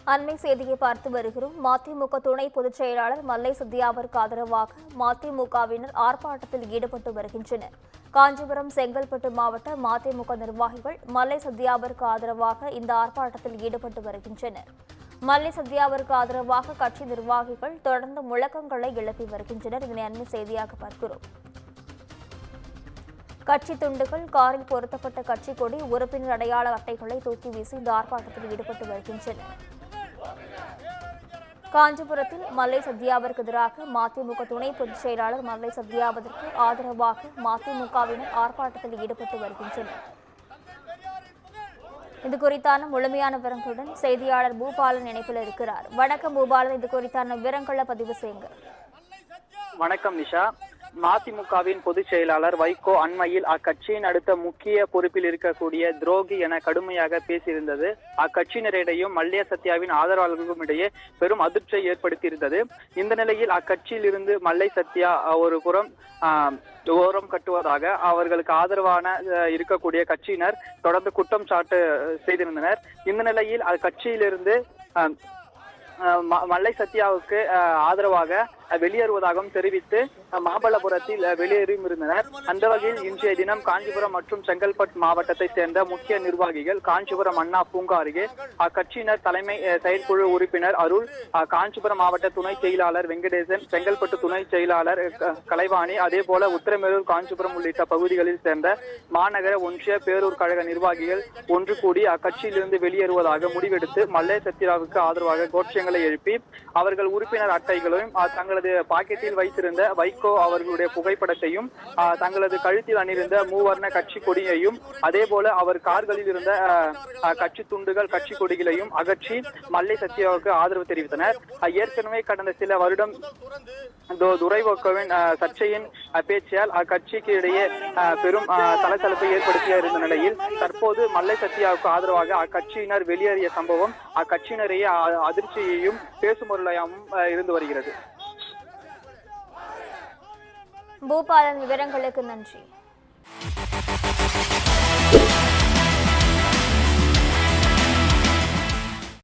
அண்மை செய்தியை பார்த்து வருகிறோம். மதிமுக துணை பொதுச் செயலாளர் மல்லை சத்யாவிற்கு ஆதரவாக மதிமுகவினர் ஆர்ப்பாட்டத்தில் ஈடுபட்டு வருகின்றனர். காஞ்சிபுரம், செங்கல்பட்டு மாவட்ட மதிமுக நிர்வாகிகள் மல்லை சத்யாவிற்கு ஆதரவாக இந்த ஆர்ப்பாட்டத்தில் ஈடுபட்டு வருகின்றனர். மல்லை சத்யாவிற்கு ஆதரவாக கட்சி நிர்வாகிகள் தொடர்ந்து முழக்கங்களை எழுப்பி வருகின்றனர். இதனை அண்மை செய்தியாக பார்க்கிறோம். கட்சி துண்டுகள், காரில் பொருத்தப்பட்ட கட்சி கொடி, உறுப்பினர் அடையாள அட்டைகளை தூக்கி வீசி இந்த ஆர்ப்பாட்டத்தில் ஈடுபட்டு வருகின்றனர். காஞ்சிபுரத்தில் மல்லை சத்யாவிற்கு எதிராக மதிமுக துணை பொதுச் செயலாளர் மல்லை சத்யாவிற்கு ஆதரவாக மதிமுகவினர் ஆர்ப்பாட்டத்தில் ஈடுபட்டு வருகின்றனர். இது குறித்தான முழுமையான விவரங்களுடன் செய்தியாளர் பூபாலன் இணைப்பில் இருக்கிறார். வணக்கம் பூபாலன், இது குறித்தான விவரங்களை பதிவு செய்யுங்க. வணக்கம் நிஷா. மதிமுகவின் பொதுச் செயலாளர் வைகோ அண்மையில் அக்கட்சியின் அடுத்த முக்கிய பொறுப்பில் இருக்கக்கூடிய துரோகி என கடுமையாக பேசியிருந்தது அக்கட்சியினரிடையும் மல்லை சத்யாவின் ஆதரவாளர்களுக்கும் இடையே பெரும் அதிர்ச்சியை ஏற்படுத்தியிருந்தது. இந்த நிலையில் அக்கட்சியில் இருந்து மல்லை சத்யா ஒரு புறம் ஓரம் கட்டுவதாக அவர்களுக்கு ஆதரவான இருக்கக்கூடிய கட்சியினர் தொடர்ந்து குற்றம் சாட்டு செய்திருந்தனர். இந்த நிலையில் அக்கட்சியிலிருந்து மல்லை சத்யாவுக்கு ஆதரவாக வெளியேறுவதாகவும் தெரிவித்து மாமல்லபுரத்தில் வெளியேறியும் இருந்தனர். அந்த வகையில் இன்றைய தினம் காஞ்சிபுரம் மற்றும் செங்கல்பட்டு மாவட்டத்தை சேர்ந்த முக்கிய நிர்வாகிகள் காஞ்சிபுரம் அண்ணா பூங்கா அருகே அக்கட்சியினர் தலைமை செயற்குழு உறுப்பினர் அருள், காஞ்சிபுரம் மாவட்ட துணை செயலாளர் வெங்கடேசன், செங்கல்பட்டு துணை செயலாளர் கலைவாணி, அதே போல உத்திரமேரூர், காஞ்சிபுரம் உள்ளிட்ட பகுதிகளில் சேர்ந்த மாநகர ஒன்றிய பேரூர் கழக நிர்வாகிகள் ஒன்று கூடி அக்கட்சியிலிருந்து வெளியேறுவதாக முடிவெடுத்து மல்லை சத்யாவுக்கு ஆதரவாக கோஷங்களை எழுப்பி அவர்கள் உறுப்பினர் அட்டைகளையும் தங்களது பாக்கெட்டில் வைத்திருந்த வைகோ அவர்களுடைய புகைப்படத்தையும் தங்களது கழுத்தில் அணிந்த மூவர்ண கட்சி கொடியையும் அதே போல அவர் கார்களில் இருந்த கட்சி துண்டுகள், கட்சி கொடிகளையும் அகற்றி மல்லை சத்யாவுக்கு ஆதரவு தெரிவித்தனர். ஏற்கனவே கடந்த சில வருடம் துரைவோக்கோவின் சர்ச்சையின் பேச்சியால் அக்கட்சிக்கு இடையே பெரும் சலசலப்பை ஏற்படுத்திய இருந்த நிலையில் தற்போது மல்லை சத்யாவுக்கு ஆதரவாக அக்கட்சியினர் வெளியேறிய சம்பவம் அக்கட்சியினரையே அதிர்ச்சியையும் பேசும் பொருளாகவும் இருந்து வருகிறது. பூபாலன், விவரங்களுக்கு நன்றி.